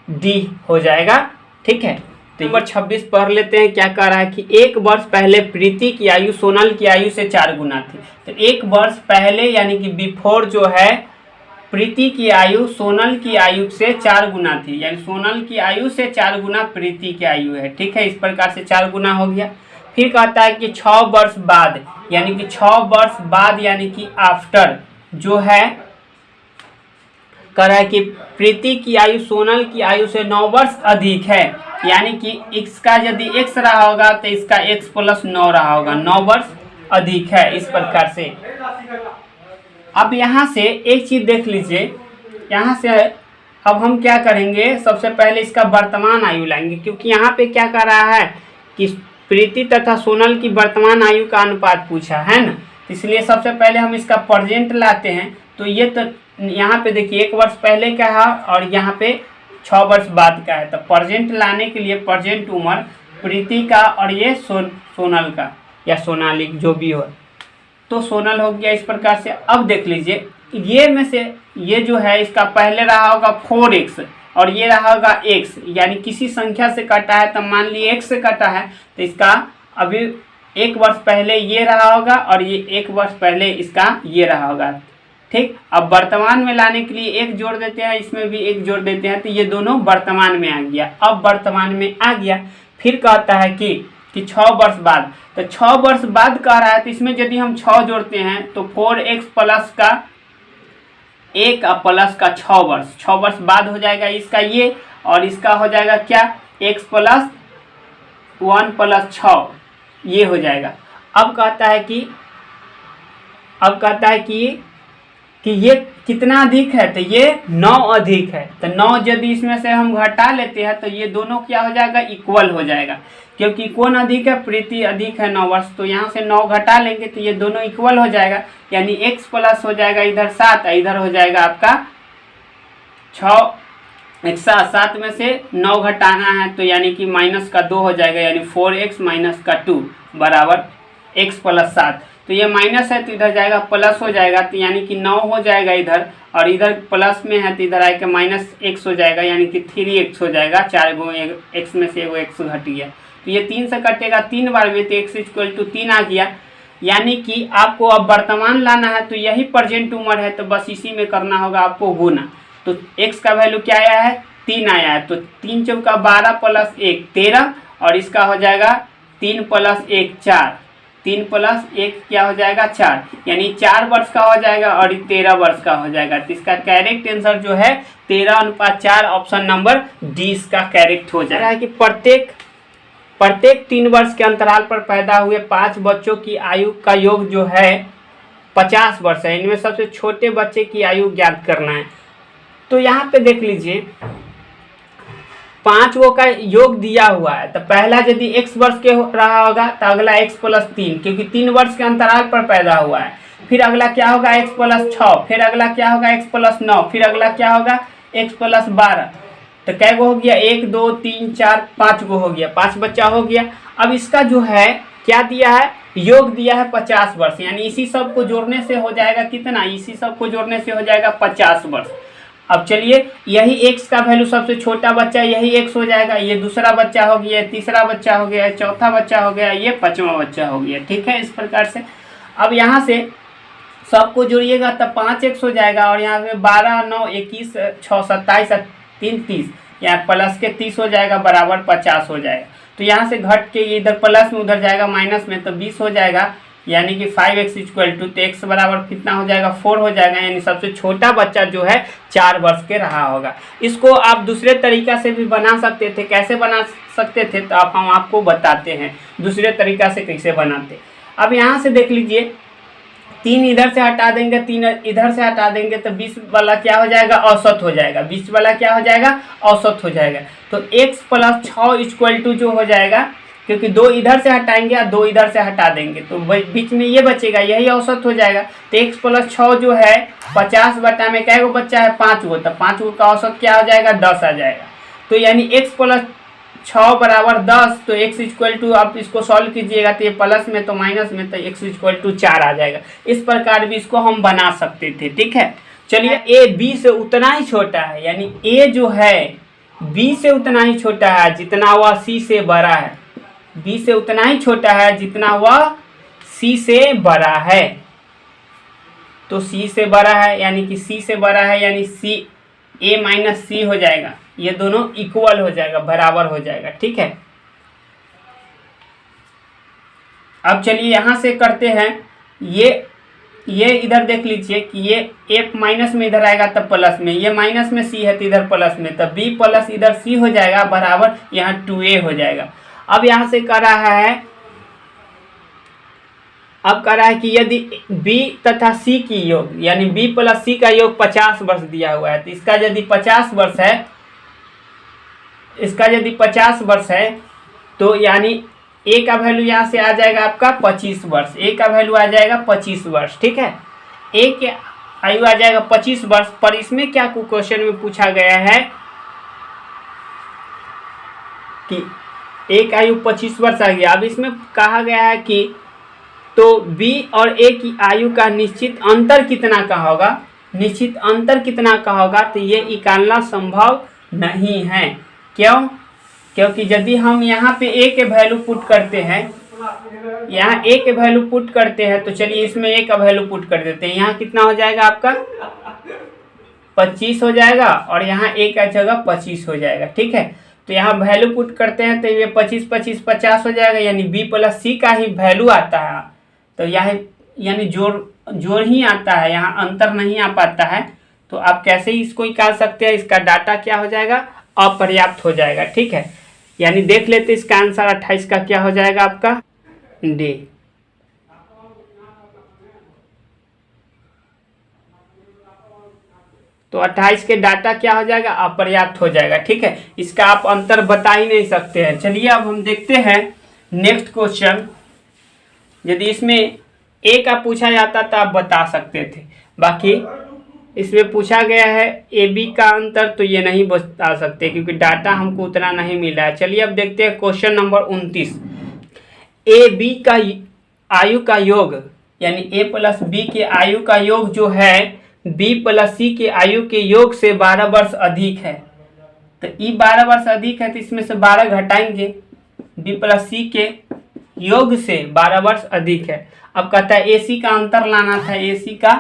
डी हो जाएगा। ठीक है, तो नंबर 26 पढ़ लेते हैं। क्या कह रहा है कि 1 वर्ष पहले प्रीति की आयु सोनल की आयु से 4 गुना थी। तो 1 वर्ष पहले यानी कि बिफोर जो है प्रीति की आयु सोनल की आयु से 4 गुना थी, यानी सोनल की आयु से 4 गुना प्रीति की आयु है। ठीक है, इस प्रकार से 4 गुना हो गया। फिर कहता है कि 6 वर्ष बाद, यानी कि 6 वर्ष बाद यानी कि आफ्टर जो है, कह रहा है कि प्रीति की आयु सोनल की आयु से 9 वर्ष अधिक है, यानी कि इसका यदि x रहा होगा तो इसका x+9 रहा होगा, 9 वर्ष अधिक है। इस प्रकार से अब यहाँ से एक चीज़ देख लीजिए, यहाँ से अब हम क्या करेंगे, सबसे पहले इसका वर्तमान आयु लाएंगे, क्योंकि यहाँ पे क्या कर रहा है कि प्रीति तथा सोनल की वर्तमान आयु का अनुपात पूछा है ना, इसलिए सबसे पहले हम इसका प्रेजेंट लाते हैं। तो ये तो यहाँ पे देखिए 1 वर्ष पहले का है और यहाँ पे 6 वर्ष बाद का है, तो प्रेजेंट लाने के लिए प्रेजेंट उम्र प्रीति का और ये सोनल का या सोनाली जो भी हो, तो सोनल हो गया। इस प्रकार से अब देख लीजिए, ये में से ये जो है इसका पहले रहा होगा 4x और ये रहा होगा x, यानी किसी संख्या से कटा है, तो मान लीजिए x से कटा है, तो इसका अभी 1 वर्ष पहले ये रहा होगा और ये 1 वर्ष पहले इसका ये रहा होगा। ठीक, अब वर्तमान में लाने के लिए 1 जोड़ देते हैं, इसमें भी 1 जोड़ देते हैं, तो ये दोनों वर्तमान में आ गया। अब वर्तमान में आ गया, फिर कहता है कि 6 वर्ष बाद, तो 6 वर्ष बाद कह रहा है, तो इसमें यदि हम 6 जोड़ते हैं तो 4x प्लस का 1 और प्लस का 6 वर्ष बाद हो जाएगा इसका ये, और इसका हो जाएगा क्या, x प्लस 1 प्लस 6 ये हो जाएगा। अब कहता है कि ये कितना अधिक है, तो ये 9 अधिक है, तो 9 यदि इसमें से हम घटा लेते हैं तो ये दोनों क्या हो जाएगा, इक्वल हो जाएगा, क्योंकि कौन अधिक है, प्रीति अधिक है 9 वर्ष, तो यहाँ से 9 घटा लेंगे तो ये दोनों इक्वल हो जाएगा, यानी x प्लस हो जाएगा इधर 7, इधर हो जाएगा आपका 7 में से 9 घटाना है तो यानी कि माइनस का 2 हो जाएगा, यानी 4x माइनस का 2 बराबर x प्लस 7। तो ये माइनस है तो इधर जाएगा प्लस हो जाएगा, तो यानी कि 9 हो जाएगा इधर, और इधर प्लस में है तो इधर आएगा माइनस x हो जाएगा, यानी कि 3x हो जाएगा। 4 गो x में से एगो x घट गया, तो ये 3 से कटेगा 3 बार में, तो x इक्वल टू 3 आ गया। यानी कि आपको अब वर्तमान लाना है तो यही प्रेजेंट उम्र है, तो बस इसी में करना होगा आपको गुना। तो x का वैल्यू क्या आया है, 3 आया है, तो 3 चौका 12 प्लस 1 13, और इसका हो जाएगा 3 प्लस 1 4, 3 प्लस 1 क्या हो जाएगा 4, यानी 4 वर्ष का हो जाएगा और 13 वर्ष का हो जाएगा। तो इसका करेक्ट आंसर जो है 13:4 ऑप्शन नंबर डी इसका करेक्ट हो जाएगा। कि प्रत्येक 3 वर्ष के अंतराल पर पैदा हुए 5 बच्चों की आयु का योग जो है 50 वर्ष है। इनमें सबसे छोटे बच्चे की आयु ज्ञात करना है। तो यहाँ पे देख लीजिए 5 का योग दिया हुआ है, तो पहला यदि x वर्ष के रहा होगा तो अगला x प्लस 3, क्योंकि 3 वर्ष के अंतराल पर पैदा हुआ है। फिर अगला क्या होगा x प्लस 6, फिर अगला क्या होगा x प्लस 9, फिर अगला क्या होगा x प्लस 12। तो कै गो हो गया, 1 2 3 4 5 गो हो गया, 5 बच्चा हो गया। अब इसका जो है क्या दिया है, योग दिया है 50 वर्ष, यानी इसी सब को जोड़ने से हो जाएगा कितना, इसी सब को जोड़ने से हो जाएगा 50 वर्ष। अब चलिए यही x का वैल्यू सबसे छोटा बच्चा यही x हो जाएगा, ये दूसरा बच्चा हो गया, तीसरा बच्चा हो गया, चौथा बच्चा हो गया, ये 5वां बच्चा हो गया। ठीक है, इस प्रकार से अब यहाँ से सबको जोड़िएगा तब 5x हो जाएगा, और यहाँ पे 12 9 21 6 27 3 30, यहाँ प्लस के 30 हो जाएगा बराबर 50 हो जाएगा। तो यहाँ से घट के इधर प्लस में उधर जाएगा माइनस में, तो 20 हो जाएगा, यानी कि 5x इक्वल टू, तो x बराबर कितना हो जाएगा 4 हो जाएगा, यानी सबसे छोटा बच्चा जो है 4 वर्ष के रहा होगा। इसको आप दूसरे तरीका से भी बना सकते थे, कैसे बना सकते थे तो आप हम आपको बताते हैं दूसरे तरीका से कैसे बनाते। अब यहाँ से देख लीजिए 3 इधर से हटा देंगे, 3 इधर से हटा देंगे, तो 20 वाला क्या हो जाएगा औसत हो जाएगा, 20 वाला क्या हो जाएगा औसत हो जाएगा। तो x प्लस 6 इक्वल टू जो हो जाएगा, क्योंकि 2 इधर से हटाएंगे और 2 इधर से हटा देंगे तो बीच में ये बचेगा, यही औसत हो जाएगा। तो x प्लस 6 जो है 50 बटा में कै गो बच्चा है 5 गो, तो 5 गो का औसत क्या हो जाएगा 10 आ जाएगा। तो यानी x प्लस 6 बराबर 10, तो x इक्वल टू आप इसको सॉल्व कीजिएगा तो ये प्लस में तो माइनस में, तो x इक्वल टू 4 आ जाएगा। इस प्रकार भी इसको हम बना सकते थे। ठीक है, चलिए a b से उतना ही छोटा है, यानी a जो है b से उतना ही छोटा है जितना वह c से बड़ा है, b से उतना ही छोटा है जितना वह c से बड़ा है। तो c से बड़ा है यानी कि c से बड़ा है, यानी c a माइनस c हो जाएगा, ये दोनों इक्वल हो जाएगा, बराबर हो जाएगा। ठीक है, अब चलिए यहाँ से करते हैं, ये इधर देख लीजिए कि ये a माइनस में इधर आएगा तब प्लस में, ये माइनस में c है तो इधर प्लस में, तब b प्लस इधर c हो जाएगा बराबर यहाँ 2a हो जाएगा। अब यहाँ से कर रहा है, अब कह रहा है कि यदि b तथा c की योग, यानी b प्लस c का योग 50 वर्ष दिया हुआ है, तो इसका यदि 50 वर्ष है, इसका यदि 50 वर्ष है तो यानी a का वैल्यू यहाँ से आ जाएगा आपका 25 वर्ष, a का वैल्यू आ जाएगा 25 वर्ष। ठीक है, a के आयु आ जाएगा 25 वर्ष। पर इसमें क्या क्वेश्चन में पूछा गया है कि a का आयु 25 वर्ष आ गया। अब इसमें कहा गया है कि तो b और a की आयु का निश्चित अंतर कितना का होगा, निश्चित अंतर कितना का होगा, तो ये निकालना संभव नहीं है। क्यों? क्योंकि यदि हम यहाँ पे a के वैल्यू पुट करते हैं, यहाँ a के वैल्यू पुट करते हैं, तो चलिए इसमें a का वैल्यू पुट कर देते हैं। यहाँ कितना हो जाएगा आपका 25 हो जाएगा, और यहाँ a का जगह 25 हो जाएगा। ठीक है, तो यहाँ वैल्यू पुट करते हैं तो ये 25 25 50 हो जाएगा, यानी b प्लस c का ही वैल्यू आता है। तो यह यानी जोड़ ही आता है, यहाँ अंतर नहीं आ पाता है। तो आप कैसे ही इसको निकाल सकते हैं, इसका डाटा क्या हो जाएगा अपर्याप्त हो जाएगा। ठीक है, यानी देख लेते इसका आंसर 28 का क्या हो जाएगा आपका डी। तो 28 के डाटा क्या हो जाएगा अपर्याप्त हो जाएगा। ठीक है, इसका आप अंतर बता ही नहीं सकते हैं। चलिए अब हम देखते हैं नेक्स्ट क्वेश्चन। यदि इसमें a का पूछा जाता तो आप बता सकते थे, बाकी इसमें पूछा गया है ए बी का अंतर, तो ये नहीं बता सकते क्योंकि डाटा हमको उतना नहीं मिला है। चलिए अब देखते हैं क्वेश्चन नंबर 29। ए बी का आयु का योग, यानी ए प्लस बी के आयु का योग जो है बी प्लस सी के आयु के योग से 12 वर्ष अधिक है। तो ई 12 वर्ष अधिक है तो इसमें से 12 घटाएंगे, बी प्लस सी के योग से 12 वर्ष अधिक है। अब कहता है ए सी का अंतर लाना था, ए सी का,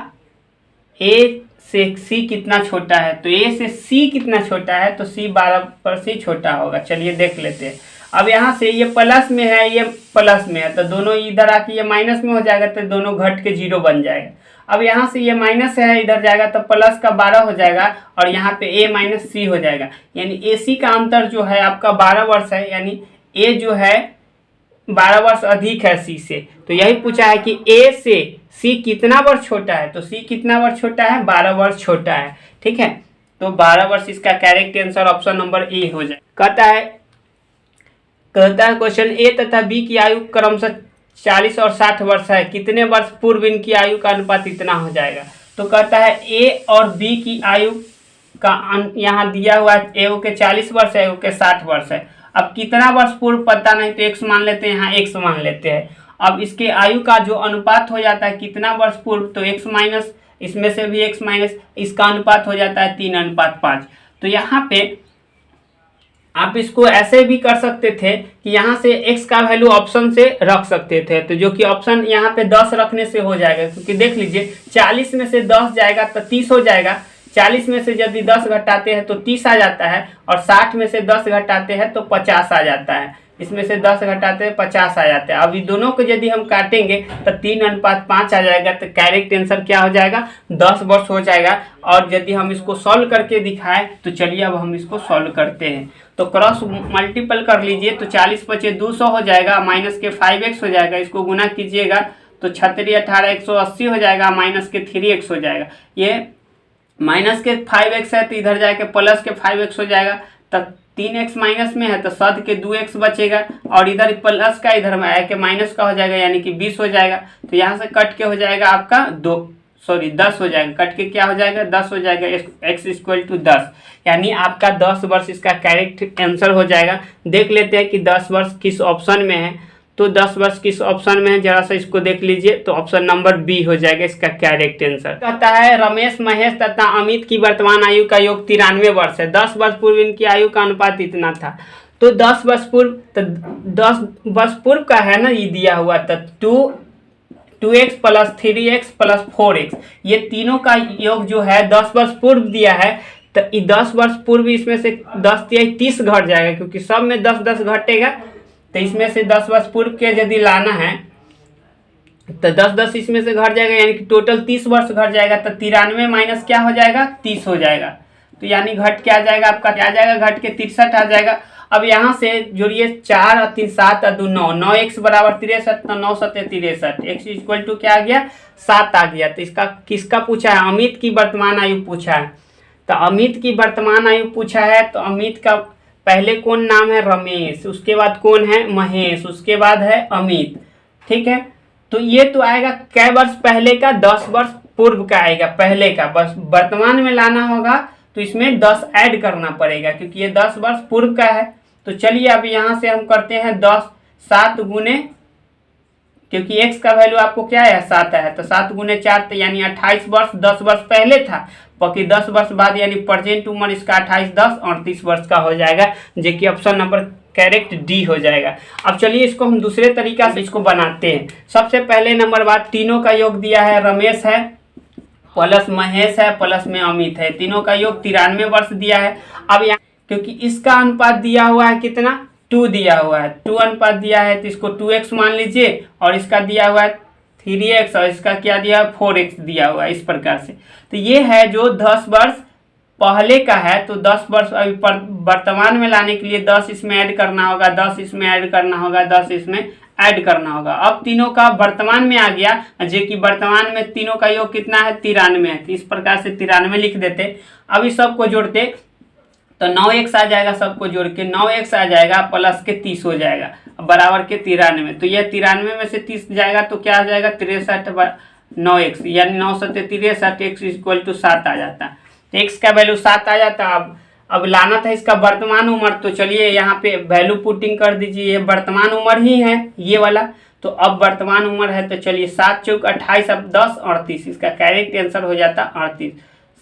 ए से सी कितना छोटा है, तो ए से सी कितना छोटा है, तो सी 12 पर से छोटा होगा। चलिए देख लेते हैं। अब यहाँ से ये प्लस में है, ये प्लस में है, तो दोनों इधर आके ये माइनस में हो जाएगा, तो दोनों घट के 0 बन जाएगा। अब यहाँ से ये माइनस है, इधर जाएगा तो प्लस का 12 हो जाएगा और यहाँ पे ए माइनस सी हो जाएगा। यानी ए सी का अंतर जो है आपका 12 वर्ष है, यानी ए जो है 12 वर्ष अधिक है सी से। तो यही पूछा है कि ए से सी कितना वर्ष छोटा है, तो सी कितना वर्ष छोटा है, 12 वर्ष छोटा है। ठीक है, तो 12 वर्ष इसका correct answer option number A हो जाए। कहता है क्वेश्चन ए तथा बी की आयु क्रमशः 40 और 60 वर्ष है, कितने वर्ष पूर्व इनकी आयु का अनुपात इतना हो जाएगा। तो कहता है ए और बी की आयु का यहाँ दिया हुआ है, ए के 40 वर्ष है, ए के 60 वर्ष है। अब कितना वर्ष पूर्व पता नहीं तो x मान लेते हैं, यहाँ x मान लेते हैं। अब इसके आयु का जो अनुपात हो जाता है कितना वर्ष पूर्व, तो x माइनस, इसमें से भी x माइनस, इसका अनुपात हो जाता है 3:5। तो यहाँ पे आप इसको ऐसे भी कर सकते थे कि यहाँ से x का वैल्यू ऑप्शन से रख सकते थे, तो जो कि ऑप्शन यहाँ पे 10 रखने से हो जाएगा, क्योंकि देख लीजिए 40 में से 10 जाएगा तो 30 हो जाएगा, 40 में से यदि 10 घटाते हैं तो 30 आ जाता है, और 60 में से 10 घटाते हैं तो 50 आ जाता है, इसमें से 10 घटाते हैं 50 आ जाता है। अब इन दोनों को यदि हम काटेंगे तो 3:5 आ जाएगा, तो करेक्ट आंसर क्या हो जाएगा, 10 वर्ष हो जाएगा। और यदि हम इसको सॉल्व करके दिखाएं तो चलिए अब हम इसको सॉल्व करते हैं। तो क्रॉस मल्टीपल कर लीजिए, तो 40 पचे 200 हो जाएगा, माइनस के 5x हो जाएगा, इसको गुना कीजिएगा तो 36 18 180 हो जाएगा, माइनस के 3x हो जाएगा। ये माइनस के 5x है तो इधर जाके प्लस के 5x हो जाएगा, तब 3x माइनस में है तो सद के 2x बचेगा, और इधर प्लस का इधर में आया के माइनस का हो जाएगा, यानी कि 20 हो जाएगा। तो यहाँ से कट के हो जाएगा आपका 10 हो जाएगा, कट के क्या हो जाएगा 10 हो जाएगा, x = 10, यानी आपका 10 वर्ष इसका करेक्ट आंसर हो जाएगा। देख लेते हैं कि 10 वर्ष किस ऑप्शन में है। तो 10 वर्ष किस ऑप्शन में है, जरा सा इसको देख लीजिए, तो ऑप्शन नंबर बी हो जाएगा इसका करेक्ट आंसर। कहता है रमेश महेश तथा अमित की वर्तमान आयु का योग 93 वर्ष है, 10 वर्ष पूर्व इनकी आयु का अनुपात इतना था। तो 10 वर्ष पूर्व, तो 10 वर्ष पूर्व का है ना ये दिया हुआ, तो 2x + 3x + 4x, ये तीनों का योग जो है 10 वर्ष पूर्व दिया है। तो 10 वर्ष पूर्व इसमें से 10 × 30 घट जाएगा, क्योंकि सब में 10 घटेगा, तो इसमें से 10 वर्ष पूर्व के यदि लाना है तो 10 इसमें से घट जाएगा, यानी कि टोटल 30 वर्ष घट जाएगा। तो 93 माइनस क्या हो जाएगा, 30 हो जाएगा, तो यानी घट क्या आ जाएगा आपका, क्या आ जाएगा, घट के 63 आ जाएगा। अब यहाँ से जोड़िए 4 और 3 7 और 2 9, 9x = 63, तो 9 × 7 = 63, x = क्या आ गया, 7 आ गया। तो इसका किसका पूछा है, अमित की वर्तमान आयु पूछा है। तो अमित की वर्तमान आयु पूछा है, तो अमित का पहले कौन नाम है, रमेश, उसके बाद कौन है, महेश, उसके बाद है अमित। ठीक है, तो ये तो आएगा कै वर्ष पहले का, 10 वर्ष पूर्व का आएगा पहले का, बस वर्तमान में लाना होगा तो इसमें 10 ऐड करना पड़ेगा, क्योंकि ये 10 वर्ष पूर्व का है। तो चलिए अब यहाँ से हम करते हैं 10 7 गुने, क्योंकि x का वैल्यू आपको क्या है 7 है, तो 7 × 4 यानी 28 वर्ष 10 वर्ष पहले था, बाकी 10 वर्ष बाद, यानी प्रेजेंट उम्र इसका 28 10 38 वर्ष का हो जाएगा, जो कि ऑप्शन नंबर करेक्ट डी हो जाएगा। अब चलिए इसको हम दूसरे तरीका से इसको बनाते हैं। सबसे पहले नंबर बात, तीनों का योग दिया है, रमेश है प्लस महेश है प्लस में अमित है, तीनों का योग 93 वर्ष दिया है। अब यहाँ क्योंकि इसका अनुपात दिया हुआ है कितना, 2 दिया हुआ है, 2 अनुपात दिया है, तो इसको 2x मान लीजिए, और इसका दिया हुआ है 3x, और इसका क्या दिया है 4x दिया हुआ है, इस प्रकार से। तो ये है जो 10 वर्ष पहले का है, तो 10 वर्ष अभी वर्तमान में लाने के लिए 10 इसमें ऐड करना होगा, 10 इसमें ऐड करना होगा, 10 इसमें ऐड करना होगा। अब तीनों का वर्तमान में आ गया, जो कि वर्तमान में तीनों का योग कितना है 93 है, तो इस प्रकार से 93 लिख देते। अब इस सबको जोड़ते तो 9x आ जाएगा, सबको जोड़ के 9x आ जाएगा, प्लस के 30 हो जाएगा बराबर के 93। तो यह 93 में से 30 जाएगा तो क्या आ जाएगा 63 9x, यानी 9 x इक्वल टू 7 आ जाता। तो x का वैल्यू 7 आ जाता। अब लाना था इसका वर्तमान उम्र, तो चलिए यहाँ पे वैल्यू पुटिंग कर दीजिए। ये वर्तमान उम्र ही है ये वाला, तो अब वर्तमान उम्र है, तो चलिए 7 चौक 28, अब 10 38, इसका करेक्ट आंसर हो जाता 38।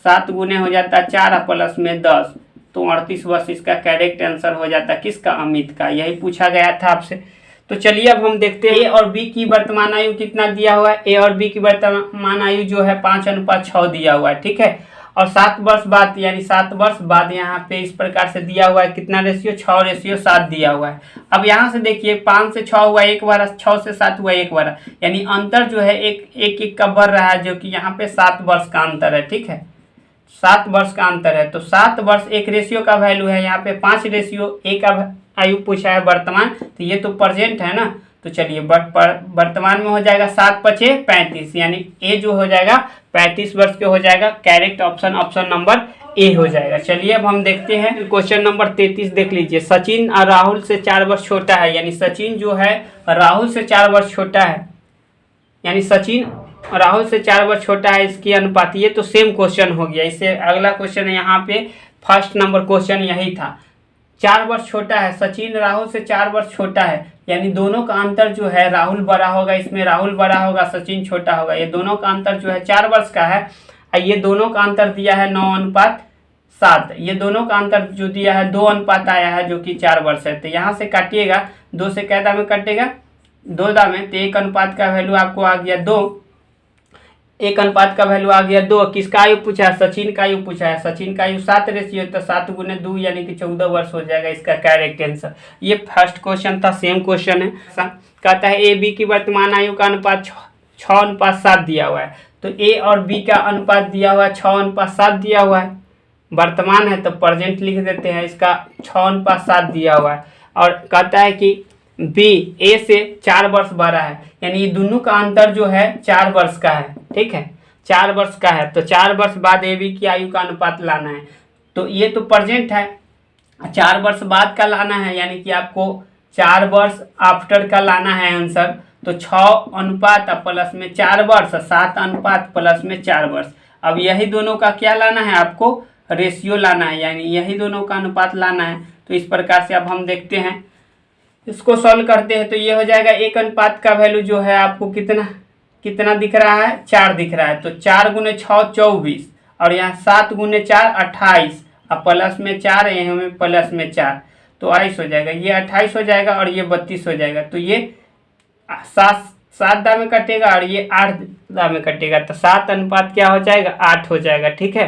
7 गुने हो जाता 4 प्लस में 10, तो 38 वर्ष इसका करेक्ट आंसर हो जाता किसका, अमित का। यही पूछा गया था आपसे। तो चलिए अब हम देखते हैं ए और बी की वर्तमान आयु कितना दिया हुआ है। ए और बी की वर्तमान आयु जो है 5:6 दिया हुआ है, ठीक है। और 7 वर्ष बाद, यानी 7 वर्ष बाद यहाँ पे इस प्रकार से दिया हुआ है, कितना रेशियो, 6:7 दिया हुआ है। अब यहाँ से देखिए 5 से 6 हुआ एक बार, 6 से 7 हुआ एक बार, यानी अंतर जो है एक का बढ़ रहा है, जो कि यहाँ पे 7 वर्ष का अंतर है, ठीक है। 7 वर्ष का अंतर है, तो 7 वर्ष एक रेशियो का वैल्यू है। यहाँ पे 5:1 का आयु पूछा है वर्तमान, तो ये तो प्रेजेंट है ना। तो चलिए वर्तमान में हो जाएगा 7 × 5 = 35, यानी ए जो हो जाएगा 35 वर्ष के हो जाएगा। करेक्ट ऑप्शन नंबर ए हो जाएगा। चलिए अब हम देखते हैं क्वेश्चन नंबर 33, देख लीजिए। सचिन और राहुल से 4 वर्ष छोटा है, यानी सचिन जो है राहुल से 4 वर्ष छोटा है, यानी सचिन राहुल से 4 वर्ष छोटा है, इसकी अनुपात। ये तो सेम क्वेश्चन हो गया। इससे अगला क्वेश्चन है, यहाँ पे फर्स्ट नंबर क्वेश्चन यही था। 4 वर्ष छोटा है, सचिन राहुल से 4 वर्ष छोटा है, यानी दोनों का अंतर जो है, राहुल बड़ा होगा, इसमें राहुल बड़ा होगा, सचिन छोटा होगा। ये दोनों का अंतर जो है 4 वर्ष का है। ये दोनों का अंतर दिया है 9:7। ये दोनों का अंतर जो दिया है 2 अनुपात आया है, जो कि 4 वर्ष है। तो यहाँ से काटिएगा, 2 से कै दाम में कटेगा, 2 दाम में, तो 1 अनुपात का वैल्यू आपको आ गया 2। 1 अनुपात का वैल्यू आ गया 2। किसका आयु पूछा है, सचिन का आयु पूछा है। सचिन का आयु 7 रेशियो, तो 7 × 2 यानी कि 14 वर्ष हो जाएगा इसका करेक्ट आंसर। ये फर्स्ट क्वेश्चन था, सेम क्वेश्चन है। कहता है ए बी की वर्तमान आयु का अनुपात 6:7 दिया हुआ है। तो ए और बी का अनुपात दिया हुआ है 6:7 दिया हुआ है। वर्तमान है तो प्रेजेंट लिख देते हैं, इसका 6:7 दिया हुआ है। और कहता है कि बी ए से 4 वर्ष बड़ा है, यानी ये दोनों का अंतर जो है 4 वर्ष का है, ठीक है। 4 वर्ष का है, तो 4 वर्ष बाद ए बी की आयु का अनुपात लाना है। तो ये तो प्रेजेंट है, 4 वर्ष बाद का लाना है, यानी कि आपको 4 वर्ष आफ्टर का लाना है आंसर। तो 6 अनुपात प्लस में 4 वर्ष, 7 अनुपात प्लस में 4 वर्ष। अब यही दोनों का क्या लाना है, आपको रेशियो लाना है, यानी यही दोनों का अनुपात लाना है। तो इस प्रकार से अब हम देखते हैं, इसको सॉल्व करते हैं। तो ये हो जाएगा 1 अनुपात का वैल्यू जो है आपको कितना दिख रहा है, 4 दिख रहा है। तो 4 × 6 = 24, और यहाँ 7 × 4 = 28, अब प्लस में 4 है, यहाँ में प्लस में 4, तो 28 हो जाएगा। ये 28 हो जाएगा और ये 32 हो जाएगा। तो ये 7 दाम में कटेगा और ये 8 दाम में कटेगा, तो 7 अनुपात क्या हो जाएगा, 8 हो जाएगा, ठीक है।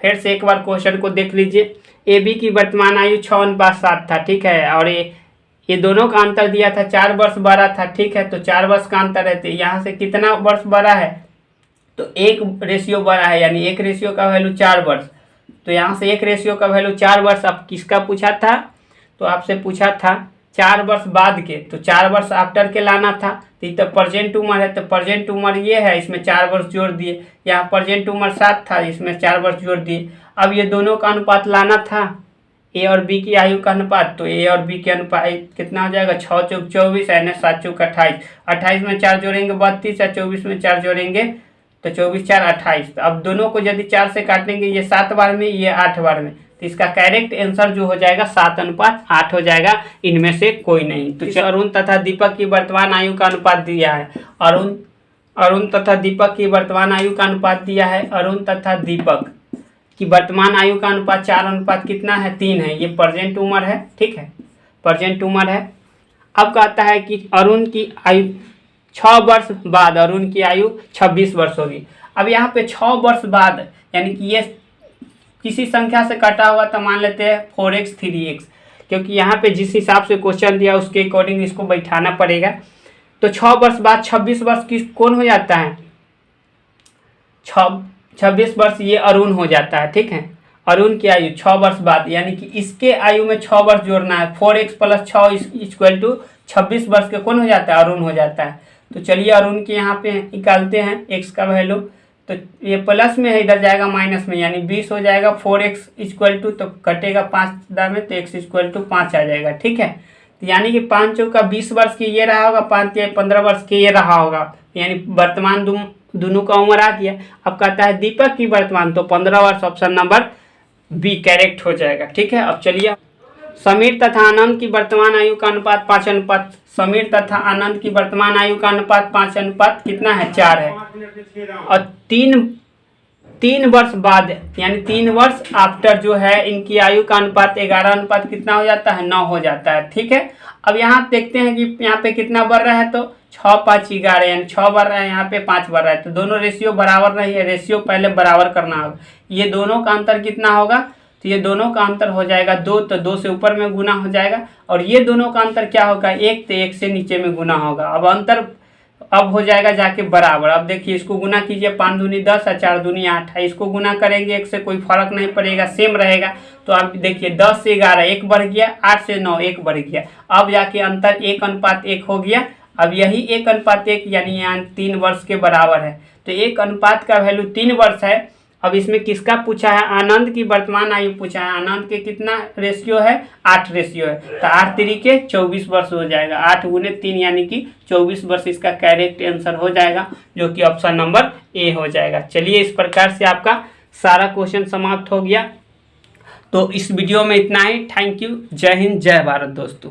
फिर से एक बार क्वेश्चन को देख लीजिए। ए बी की वर्तमान आयु 6:7 था, ठीक है। और ये दोनों का अंतर दिया था 4 वर्ष बड़ा था, ठीक है। तो 4 वर्ष का अंतर है, तो यहाँ से कितना वर्ष बड़ा है, तो 1 रेशियो बड़ा है, यानी 1 रेशियो का वैल्यू 4 वर्ष। तो यहाँ से 1 रेशियो का वैल्यू 4 वर्ष। अब किसका पूछा था, तो आपसे पूछा था 4 वर्ष बाद के, तो 4 वर्ष आफ्टर के लाना था। तो ये तो प्रेजेंट उम्र है, तो प्रेजेंट उम्र ये है, इसमें 4 वर्ष जोड़ दिए। यहाँ प्रेजेंट उम्र 7 था, इसमें 4 वर्ष जोड़ दिए। अब ये दोनों का अनुपात लाना था, ए और बी की आयु का अनुपात। तो ए और बी के अनुपात कितना हो जाएगा, 6 × 24 है, 7 × 28। 28 में 4 जोड़ेंगे 32 है, 24 में 4 जोड़ेंगे तो 24 × 4 = 28। तो अब दोनों को यदि 4 से काटेंगे, ये 7 बार में, ये 8 बार में, तो इसका करेक्ट आंसर जो हो जाएगा 7:8 हो जाएगा, इनमें से कोई नहीं। तो अरुण तथा दीपक की वर्तमान आयु का अनुपात दिया है। अरुण तथा दीपक की वर्तमान आयु का अनुपात दिया है। अरुण तथा दीपक की वर्तमान आयु का अनुपात 4 अनुपात कितना है, 3 है। ये प्रेजेंट उम्र है, ठीक है, प्रेजेंट उम्र है। अब कहता है कि अरुण की आयु 6 वर्ष बाद अरुण की आयु 26 वर्ष होगी। अब यहाँ पे 6 वर्ष बाद, यानी कि ये किसी संख्या से कटा हुआ, तो मान लेते हैं 4x 3x, क्योंकि यहाँ पे जिस हिसाब से क्वेश्चन दिया उसके अकॉर्डिंग इसको बैठाना पड़ेगा। तो 6 वर्ष बाद 26 वर्ष की कौन हो जाता है, 26 वर्ष ये अरुण हो जाता है, ठीक है। अरुण की आयु 6 वर्ष बाद, यानी कि इसके आयु में 6 वर्ष जोड़ना है। 4x + 6 = 26 वर्ष के कौन हो जाता है, अरुण हो जाता है। तो चलिए अरुण के यहाँ पे निकालते हैं x का वैल्यू। तो ये प्लस में है, इधर जाएगा माइनस में, यानी 20 हो जाएगा। 4x = तो कटेगा 5 दाम में, तो x = 5 आ जाएगा, ठीक है। तो यानी कि 5 × 4 = 20 वर्ष की ये रहा होगा, 5 × 15 वर्ष की ये रहा होगा, यानी वर्तमान दोनों का उम्र आ गया। अब कहता है दीपक की वर्तमान, तो 15 वर्ष, ऑप्शन नंबर बी करेक्ट हो जाएगा। ठीक है, अब चलिए समीर तथा आनंद की वर्तमान आयु का अनुपात 5:5। समीर तथा आनंद की वर्तमान आयु का अनुपात 5:5 कितना है, 4 है। और तीन वर्ष बाद यानी 3 वर्ष आफ्टर जो है इनकी आयु का अनुपात 11 अनुपात कितना हो जाता है, 9 हो जाता है। ठीक है, अब यहाँ देखते हैं कि यहाँ पे कितना बढ़ रहा है, तो 6, 5, 11 यानी 6 बढ़ रहा है, यहाँ पे 5 बढ़ रहा है, तो दोनों रेशियो बराबर नहीं है। रेशियो पहले बराबर करना होगा। ये दोनों का अंतर कितना होगा, तो ये दोनों का अंतर हो जाएगा 2, तो 2 से ऊपर में गुना हो जाएगा। और ये दोनों का अंतर क्या होगा, 1, तो 1 से नीचे में गुना होगा। अब अंतर अब हो जाएगा जाके बराबर। अब देखिए इसको गुना कीजिए, 5 दूनी 10 और 4 दूनी 8 है। इसको गुना करेंगे 1 से, कोई फर्क नहीं पड़ेगा, सेम रहेगा। तो अब देखिए 10 से 11 1 बढ़ गया, 8 से 9 1 बढ़ गया। अब जाके अंतर 1:1 हो गया। अब यही 1:1 यानी यहाँ 3 वर्ष के बराबर है। तो 1 अनुपात का वैल्यू 3 वर्ष है। अब इसमें किसका पूछा है, आनंद की वर्तमान आयु पूछा है। आनंद के कितना रेशियो है, 8 रेशियो है, तो 8 तरीके 24 वर्ष हो जाएगा। 8 गुने 3 यानी कि 24 वर्ष इसका करेक्ट आंसर हो जाएगा, जो कि ऑप्शन नंबर ए हो जाएगा। चलिए इस प्रकार से आपका सारा क्वेश्चन समाप्त हो गया। तो इस वीडियो में इतना ही। Thank you. जय हिंद, जय भारत दोस्तों।